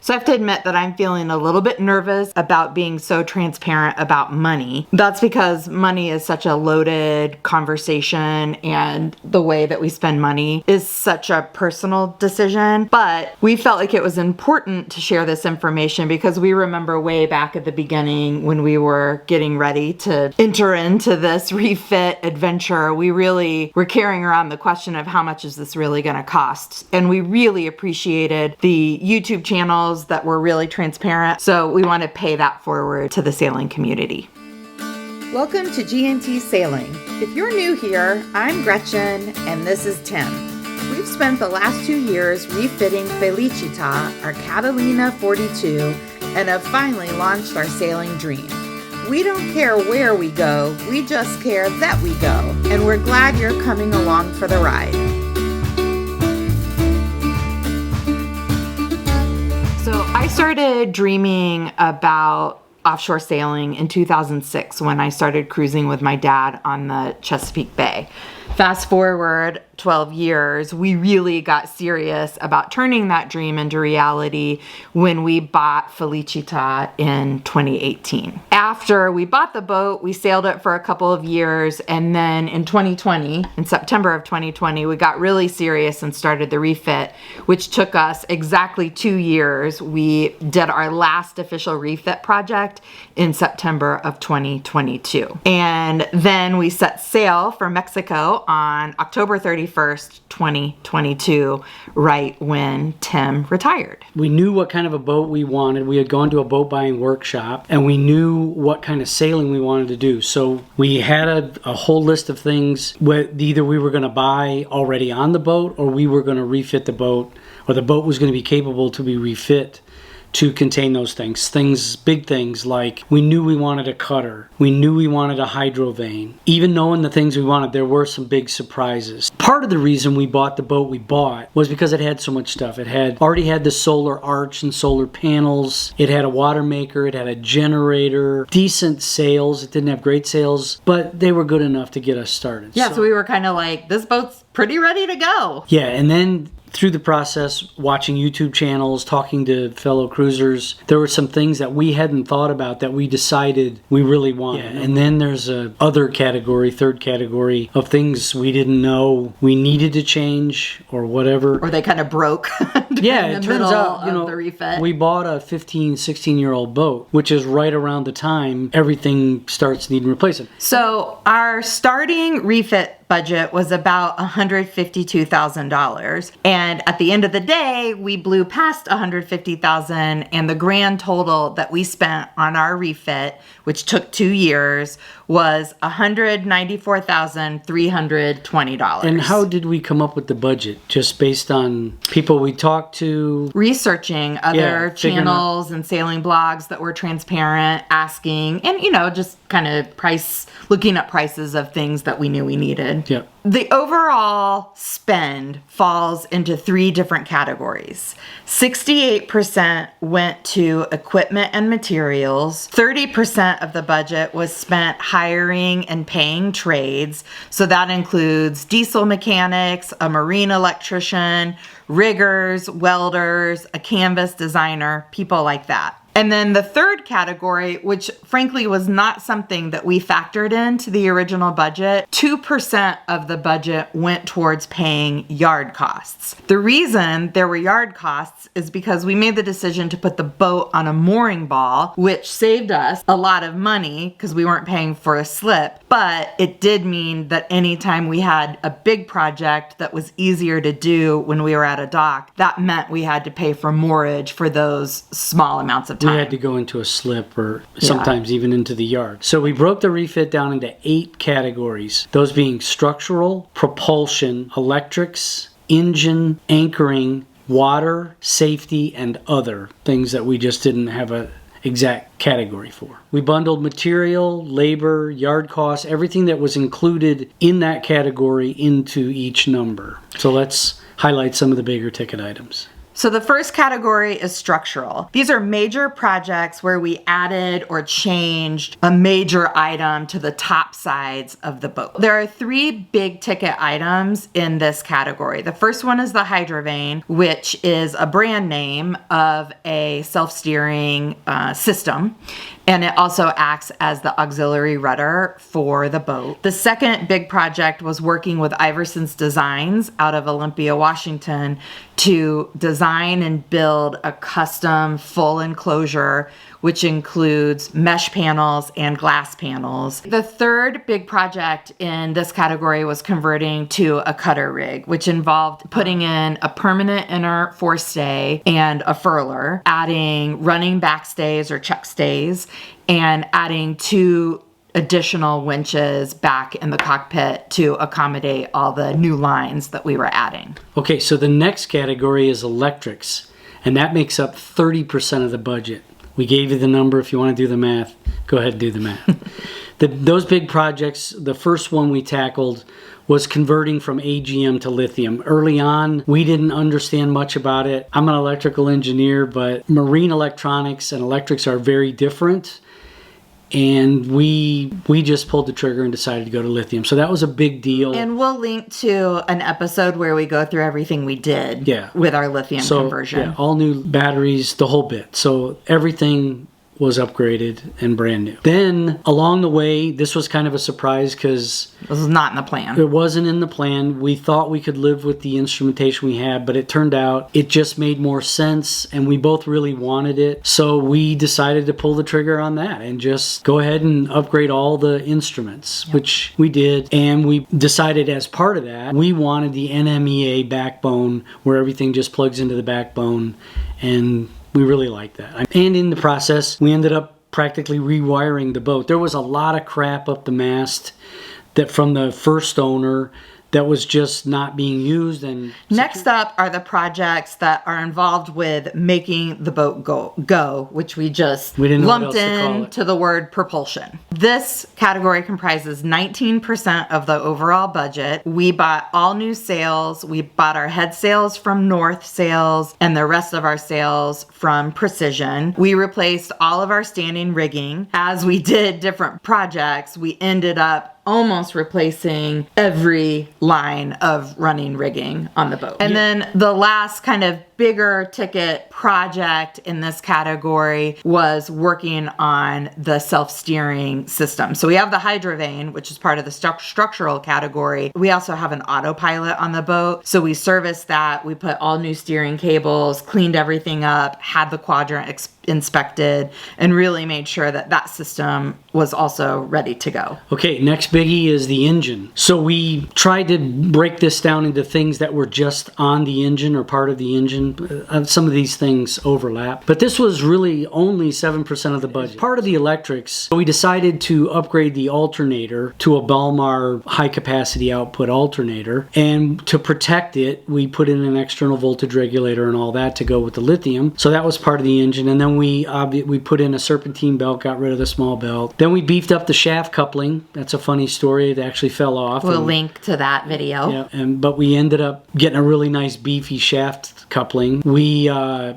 So I have to admit that I'm feeling a little bit nervous about being so transparent about money. That's because money is such a loaded conversation, and the way that we spend money is such a personal decision. But we felt like it was important to share this information because we remember way back at the beginning when we were getting ready to enter into this refit adventure, we really were carrying around the question of how much is this really going to cost. And we really appreciated the YouTube channels that were really transparent. So we want to pay that forward to the sailing community. Welcome to G&T Sailing. If you're new here, I'm Gretchen and this is Tim. We've spent the last 2 years refitting Felicita, our Catalina 42, and have finally launched our sailing dream. We don't care where we go, we just care that we go, and we're glad you're coming along for the ride. So I started dreaming about offshore sailing in 2006 when I started cruising with my dad on the Chesapeake Bay. Fast forward 12 years, we really got serious about turning that dream into reality when we bought Felicita in 2018. After we bought the boat, we sailed it for a couple of years, and then in 2020, in September of 2020, we got really serious and started the refit, which took us exactly 2 years. We did our last official refit project in September of 2022. And then we set sail for Mexico on October 31st, 2022, right when Tim retired. We knew what kind of a boat we wanted. We had gone to a boat buying workshop and we knew what kind of sailing we wanted to do. So we had a whole list of things. Either we were going to buy already on the boat or we were going to refit the boat, or the boat was going to be capable to be refit to contain those things, big things like we knew we wanted a cutter. We knew we wanted a hydro vane. Even knowing the things we wanted, there were some big surprises. Part of the reason we bought the boat we bought was because it had so much stuff. It had already had the solar arch and solar panels. It had a water maker. It had a generator, decent sails. It didn't have great sails, but they were good enough to get us started. Yeah, so we were kind of like, this boat's pretty ready to go. Yeah, and then through the process, watching YouTube channels, talking to fellow cruisers, there were some things that we hadn't thought about that we decided we really wanted. Yeah. And then there's a other category, third category of things we didn't know we needed to change or whatever. Or they kind of broke. Yeah, it turns out, the refit. We bought a 15, 16-year-old boat, which is right around the time everything starts needing replacement. So our starting refit budget was about $152,000. And at the end of the day, we blew past $150,000, and the grand total that we spent on our refit, which took 2 years, was $194,320. And how did we come up with the budget? Just based on people we talked to? Researching other channels and sailing blogs that were transparent, asking, and just kind of looking at prices of things that we knew we needed. Yeah. The overall spend falls into 3 different categories. 68% went to equipment and materials. 30% of the budget was spent hiring and paying trades. So that includes diesel mechanics, a marine electrician, riggers, welders, a canvas designer, people like that. And then the third category, which frankly was not something that we factored into the original budget, 2% of the budget went towards paying yard costs. The reason there were yard costs is because we made the decision to put the boat on a mooring ball, which saved us a lot of money because we weren't paying for a slip. But it did mean that anytime we had a big project that was easier to do when we were at a dock, that meant we had to pay for moorage for those small amounts of time. We had to go into a slip or sometimes even into the yard. So we broke the refit down into 8 categories. Those being structural, propulsion, electrics, engine, anchoring, water, safety, and other things that we just didn't have a exact category for. We bundled material, labor, yard costs, everything that was included in that category into each number. So let's highlight some of the bigger ticket items. So the first category is structural. These are major projects where we added or changed a major item to the top sides of the boat. There are 3 big ticket items in this category. The first one is the hydrovane, which is a brand name of a self-steering system. And it also acts as the auxiliary rudder for the boat. The second big project was working with Iverson's Designs out of Olympia, Washington, to design and build a custom full enclosure, which includes mesh panels and glass panels. The third big project in this category was converting to a cutter rig, which involved putting in a permanent inner forestay and a furler, adding running backstays or check stays, and adding 2 additional winches back in the cockpit to accommodate all the new lines that we were adding. Okay, so the next category is electrics, and that makes up 30% of the budget. We gave you the number. If you want to do the math, go ahead and do the math. Those big projects, the first one we tackled was converting from AGM to lithium. Early on, we didn't understand much about it. I'm an electrical engineer, but marine electronics and electrics are very different. And we just pulled the trigger and decided to go to lithium. So that was a big deal. And we'll link to an episode where we go through everything we did with our lithium conversion. Yeah, all new batteries, the whole bit. So everything was upgraded and brand new. Then along the way, this was kind of a surprise because it was not in the plan. It wasn't in the plan. We thought we could live with the instrumentation we had, but it turned out it just made more sense and we both really wanted it. So we decided to pull the trigger on that and just go ahead and upgrade all the instruments, which we did. And we decided as part of that, we wanted the NMEA backbone where everything just plugs into the backbone, and we really liked that. And in the process, we ended up practically rewiring the boat. There was a lot of crap up the mast that from the first owner that was just not being used. And next up are the projects that are involved with making the boat go, which we didn't lumped into the word propulsion. This category comprises 19% of the overall budget. We bought all new sails. We bought our head sails from North Sails and the rest of our sails from Precision. We replaced all of our standing rigging. As we did different projects, we ended up almost replacing every line of running rigging on the boat. And then the last kind of bigger ticket project in this category was working on the self-steering system. So we have the hydrovane, which is part of the structural category. We also have an autopilot on the boat. So we serviced that. We put all new steering cables, cleaned everything up, had the quadrant inspected, and really made sure that that system was also ready to go. Okay, next biggie is the engine. So we tried to break this down into things that were just on the engine or part of the engine. Some of these things overlap, but this was really only 7% of the budget. Part of the electrics, we decided to upgrade the alternator to a Balmar high capacity output alternator, and to protect it, we put in an external voltage regulator and all that to go with the lithium. So that was part of the engine, and then we put in a serpentine belt, got rid of the small belt. Then we beefed up the shaft coupling. That's a funny story. It actually fell off. We'll link to that video. Yeah, but we ended up getting a really nice beefy shaft coupling. We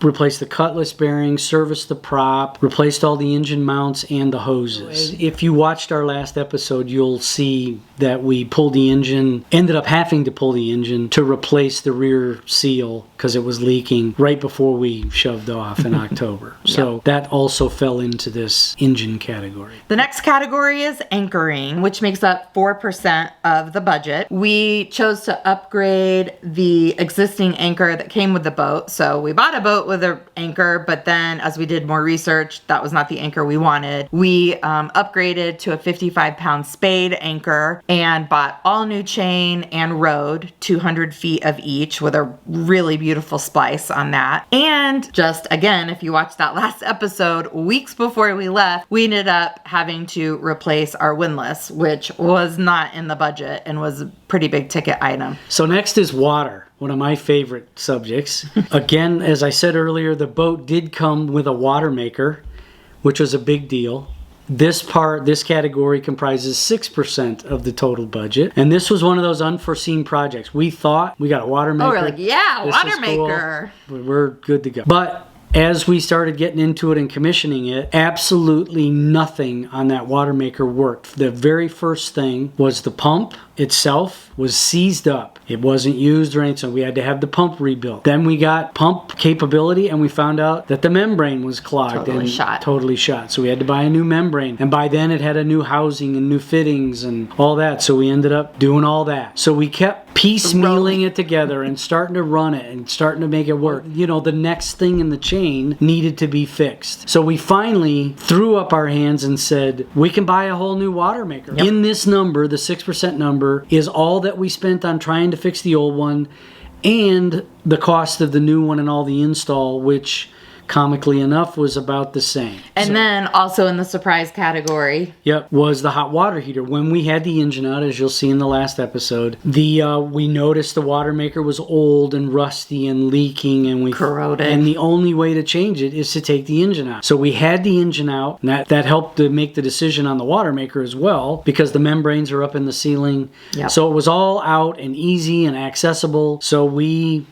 replaced the cutlass bearing, serviced the prop, replaced all the engine mounts and the hoses. If you watched our last episode, you'll see that we pulled the engine, ended up having to pull the engine to replace the rear seal because it was leaking right before we shoved off in October. So that also fell into this engine category. The next category is anchoring, which makes up 4% of the budget. We chose to upgrade the existing anchor that came with the boat. So we bought a boat with an anchor, but then as we did more research, that was not the anchor we wanted. We upgraded to a 55-pound spade anchor and bought all new chain and rode, 200 feet of each, with a really beautiful splice on that. And just again, if you watched that last episode, weeks before we left, we ended up having to replace our windlass, which was not in the budget and was a pretty big ticket item. So next is water, one of my favorite subjects. Again, as I said earlier, the boat did come with a water maker, which was a big deal. This category comprises 6% of the total budget. And this was one of those unforeseen projects. We thought we got a water maker. Oh, we're like, yeah, This water is cool. maker. We're good to go. But as we started getting into it and commissioning it, absolutely nothing on that water maker worked. The very first thing was the pump itself was seized up. It wasn't used or anything, so we had to have the pump rebuilt. Then we got pump capability, and we found out that the membrane was clogged totally shot. So we had to buy a new membrane, and by then it had a new housing and new fittings and all that. So we ended up doing all that. So we kept piecemealing it together and starting to run it and starting to make it work. You know, the next thing in the chain needed to be fixed. So we finally threw up our hands and said, we can buy a whole new water maker. Yep. In this number, the 6% number, is all that we spent on trying to fix the old one and the cost of the new one and all the install, which comically enough was about the same. And then also in the surprise category, was the hot water heater. When we had the engine out, as you'll see in the last episode, we noticed the water maker was old and rusty and leaking, and corroded. And the only way to change it is to take the engine out. So we had the engine out, and that helped to make the decision on the water maker as well, because the membranes are up in the ceiling. Yep. So it was all out and easy and accessible. So we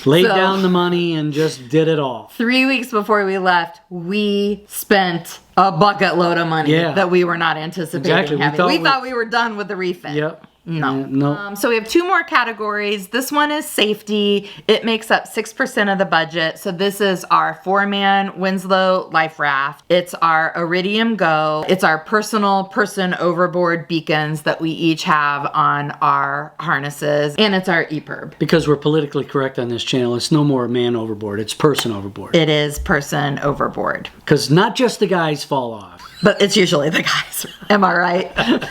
laid down the money and just did it all. 3 weeks before we left, we spent a bucket load of money that we were not anticipating having. We thought we were done with the refit. Yep. No. No. So we have two more categories. This one is safety. It makes up 6% of the budget. So this is our 4-man Winslow life raft. It's our Iridium Go. It's our personal person overboard beacons that we each have on our harnesses. And it's our EPIRB. Because we're politically correct on this channel, it's no more man overboard. It's person overboard. It is person overboard. Because not just the guys fall off. But it's usually the guys. Am I right?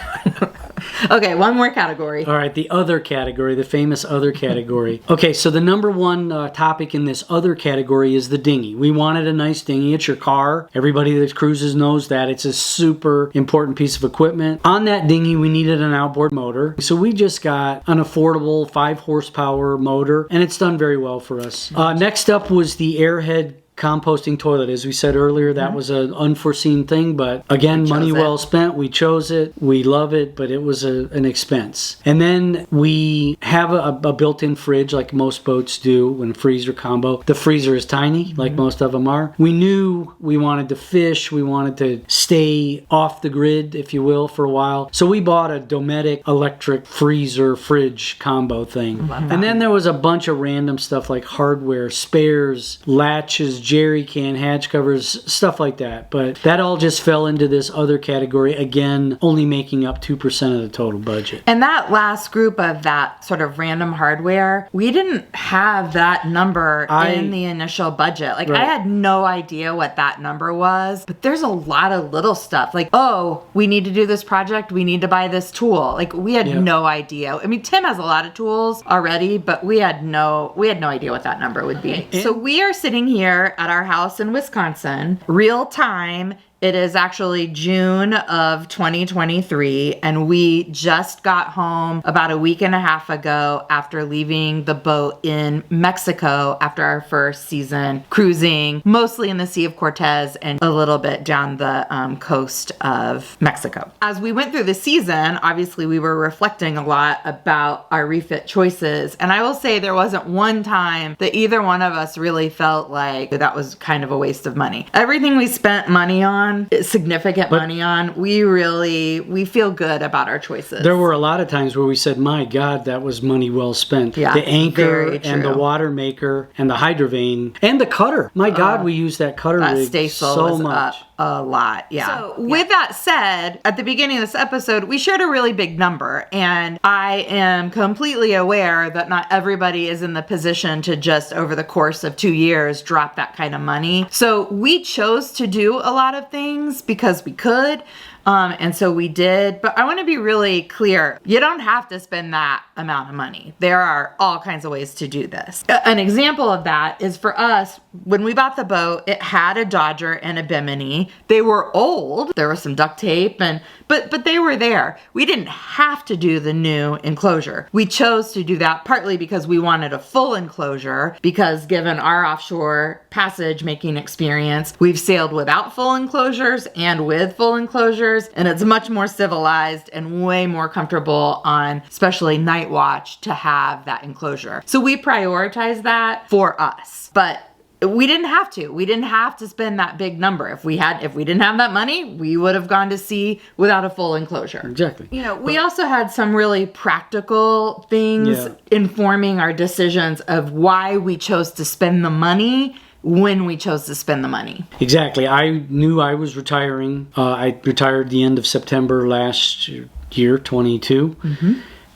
Okay, one more category. All right, the other category, the famous other category. Okay, so the number one topic in this other category is the dinghy. We wanted a nice dinghy. It's your car. Everybody that cruises knows that. It's a super important piece of equipment. On that dinghy, we needed an outboard motor. So we just got an affordable 5-horsepower motor, and it's done very well for us. Next up was the Airhead composting toilet. As we said earlier, that was an unforeseen thing, but again, money well spent. We chose it. We love it, but it was an expense. And then we have a built-in fridge like most boats do when freezer combo. The freezer is tiny, like most of them are. We knew we wanted to fish. We wanted to stay off the grid, if you will, for a while. So we bought a Dometic electric freezer fridge combo thing. And then there was a bunch of random stuff like hardware, spares, latches, jerry can, hatch covers, stuff like that. But that all just fell into this other category, again, only making up 2% of the total budget. And that last group of that sort of random hardware, we didn't have that number in the initial budget. Like, I had no idea what that number was, but there's a lot of little stuff. Like, oh, we need to do this project, we need to buy this tool. Like, we had no idea. I mean, Tim has a lot of tools already, but we had no idea what that number would be. So we are sitting here at our house in Wisconsin, real time. It is actually June of 2023, and we just got home about a week and a half ago after leaving the boat in Mexico after our first season cruising, mostly in the Sea of Cortez and a little bit down the coast of Mexico. As we went through the season, obviously we were reflecting a lot about our refit choices, and I will say there wasn't one time that either one of us really felt like that was kind of a waste of money. Everything we spent money on, significant money on, we feel good about our choices. There were a lot of times where we said, my God, that was money well spent. Yeah, the anchor and the water maker and the hydrovane and the cutter. My God, we used that cutter rig so much. A lot, So with that said, at the beginning of this episode, we shared a really big number, and I am completely aware that not everybody is in the position to just over the course of 2 years drop that kind of money. So we chose to do a lot of things because we could. And so we did, but I want to be really clear. You don't have to spend that amount of money. There are all kinds of ways to do this. An example of that is for us, when we bought the boat, it had a Dodger and a Bimini. They were old. There was some duct tape, but they were there. We didn't have to do the new enclosure. We chose to do that partly because we wanted a full enclosure, because given our offshore passage making experience, we've sailed without full enclosures and with full enclosures, and it's much more civilized and way more comfortable on especially night watch to have that enclosure. So we prioritize that for us, but we didn't have to. We didn't have to spend that big number. If we didn't have that money, we would have gone to sea without a full enclosure. Exactly. We also had some really practical things informing our decisions of why we chose to spend the money when we chose to spend the money. Exactly. I knew I was retiring. I retired the end of September last year, 22. Mm-hmm.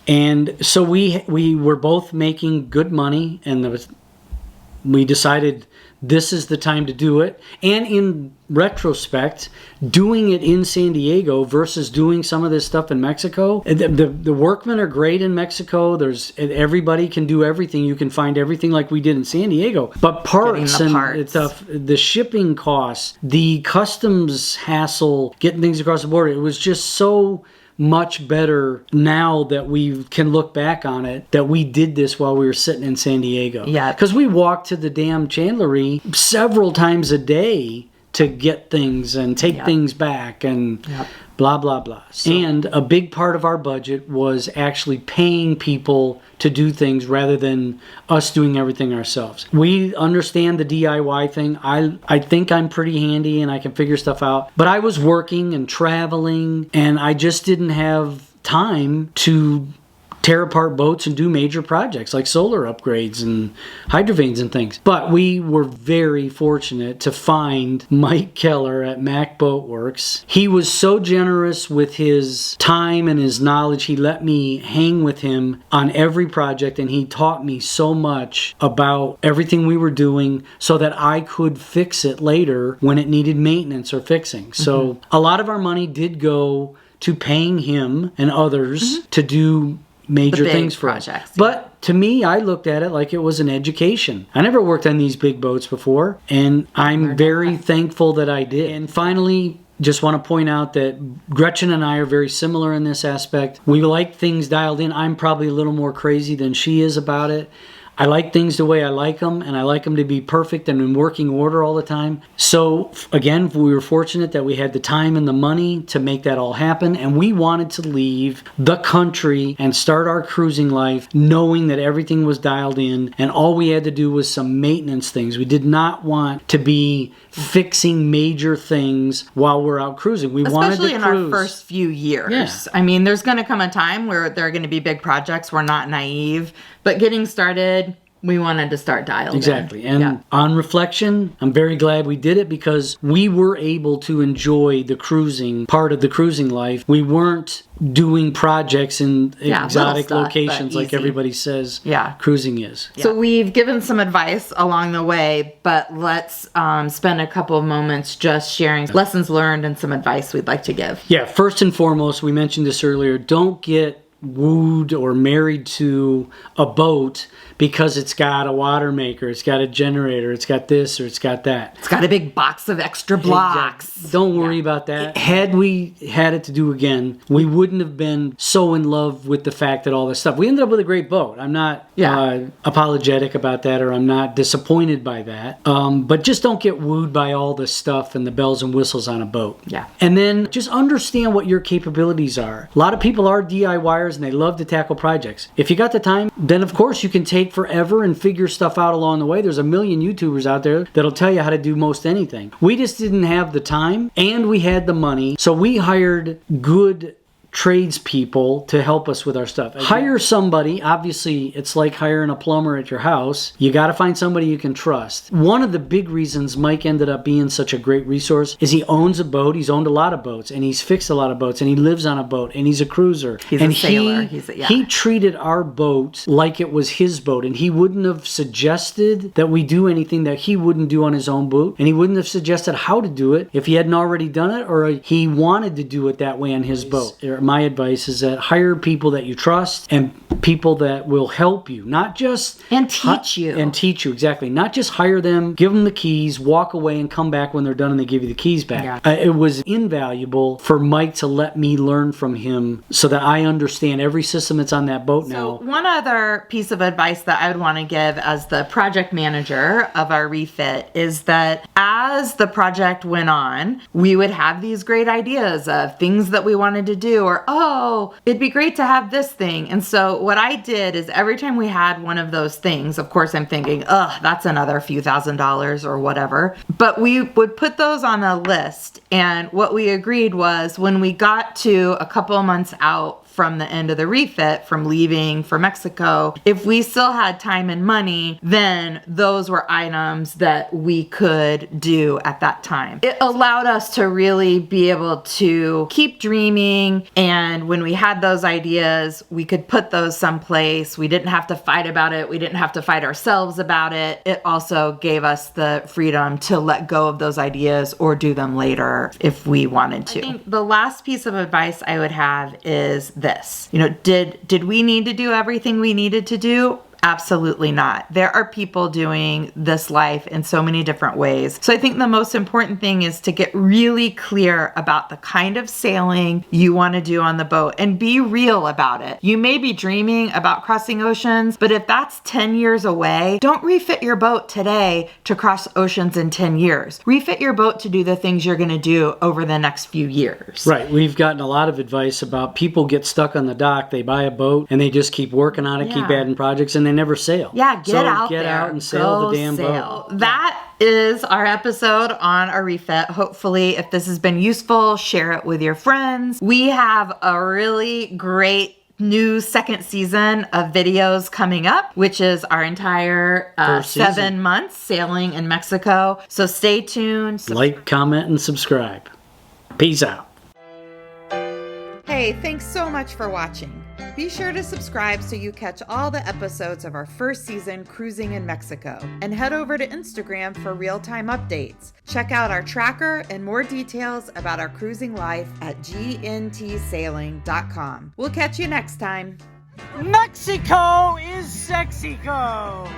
And so we were both making good money, and we decided this is the time to do it. And in retrospect, doing it in San Diego versus doing some of this stuff in Mexico, the workmen are great in Mexico. Everybody can do everything. You can find everything like we did in San Diego. But parts. The shipping costs, the customs hassle, getting things across the border, it was just so much better now that we can look back on it, that we did this while we were sitting in San Diego. Yeah. Because we walked to the damn chandlery several times a day to get things and take things back and blah, blah, blah. And a big part of our budget was actually paying people to do things rather than us doing everything ourselves. We understand the DIY thing. I think I'm pretty handy and I can figure stuff out. But I was working and traveling, and I just didn't have time to tear apart boats and do major projects like solar upgrades and hydrovanes and things. But we were very fortunate to find Mike Keller at Makboatworks. He was so generous with his time and his knowledge. He let me hang with him on every project, and he taught me so much about everything we were doing so that I could fix it later when it needed maintenance or fixing. So a lot of our money did go to paying him and others to do major things for projects. us. But to me, I looked at it like it was an education. I never worked on these big boats before, and I'm very thankful that I did. And finally, just want to point out that Gretchen and I are very similar in this aspect. We like things dialed in. I'm probably a little more crazy than she is about it. I like things the way I like them, and I like them to be perfect and in working order all the time. So, again, we were fortunate that we had the time and the money to make that all happen, and we wanted to leave the country and start our cruising life knowing that everything was dialed in, and all we had to do was some maintenance things. We did not want to be fixing major things while we're out cruising. We wanted to cruise. Especially in our first few years. Yeah. I mean, there's going to come a time where there are going to be big projects. We're not naive. But getting started, we wanted to start dialed Exactly. in. And on reflection, I'm very glad we did it because we were able to enjoy the cruising part of the cruising life. We weren't doing projects in exotic stuff, locations like everybody says cruising is. So we've given some advice along the way, but let's spend a couple of moments just sharing lessons learned and some advice we'd like to give. Yeah, first and foremost, we mentioned this earlier, don't get wooed or married to a boat because it's got a water maker, it's got a generator, it's got this or it's got that. It's got a big box of extra blocks. Exactly. Don't worry about that. Had we had it to do again, we wouldn't have been so in love with the fact that all this stuff. We ended up with a great boat. I'm not apologetic about that, or I'm not disappointed by that. But just don't get wooed by all the stuff and the bells and whistles on a boat. Yeah. And then just understand what your capabilities are. A lot of people are DIYers and they love to tackle projects. If you got the time, then of course you can take forever and figure stuff out along the way. There's a million YouTubers out there that'll tell you how to do most anything. We just didn't have the time and we had the money, so we hired good tradespeople to help us with our stuff. Hire somebody. Obviously, it's like hiring a plumber at your house. You got to find somebody you can trust. One of the big reasons Mike ended up being such a great resource is he owns a boat. He's owned a lot of boats, and he's fixed a lot of boats, and he lives on a boat, and he's a cruiser. He's a sailor. He treated our boat like it was his boat, and he wouldn't have suggested that we do anything that he wouldn't do on his own boat, and he wouldn't have suggested how to do it if he hadn't already done it, or he wanted to do it that way on his boat. My advice is that hire people that you trust and people that will help you, not just teach you. And teach you, exactly. Not just hire them, give them the keys, walk away, and come back when they're done and they give you the keys back. Yeah. It was invaluable for Mike to let me learn from him so that I understand every system that's on that boat now. So one other piece of advice that I would want to give as the project manager of our refit is that as the project went on, we would have these great ideas of things that we wanted to do, or, oh, it'd be great to have this thing. And so what I did is every time we had one of those things, of course I'm thinking, that's another few $1,000s or whatever. But we would put those on a list. And what we agreed was when we got to a couple of months out from the end of the refit, from leaving for Mexico, if we still had time and money, then those were items that we could do at that time. It allowed us to really be able to keep dreaming, and when we had those ideas, we could put those someplace. We didn't have to fight about it. We didn't have to fight ourselves about it. It also gave us the freedom to let go of those ideas or do them later if we wanted to. I think the last piece of advice I would have is this. Did we need to do everything we needed to do? Absolutely not. There are people doing this life in so many different ways. So I think the most important thing is to get really clear about the kind of sailing you want to do on the boat and be real about it. You may be dreaming about crossing oceans, but if that's 10 years away, don't refit your boat today to cross oceans in 10 years. Refit your boat to do the things you're going to do over the next few years. Right. We've gotten a lot of advice about people get stuck on the dock, they buy a boat, and they just keep working on it, keep adding projects, and they never sail. Yeah, get out and sail the damn boat. boat. That is our episode on our refit. Hopefully, if this has been useful, share it with your friends. We have a really great new second season of videos coming up, which is our entire 7 months sailing in Mexico. So stay tuned. Like, comment, and subscribe. Peace out. Hey, thanks so much for watching. Be sure to subscribe so you catch all the episodes of our first season cruising in Mexico. And head over to Instagram for real-time updates. Check out our tracker and more details about our cruising life at gntsailing.com. We'll catch you next time. Mexico is Sexico!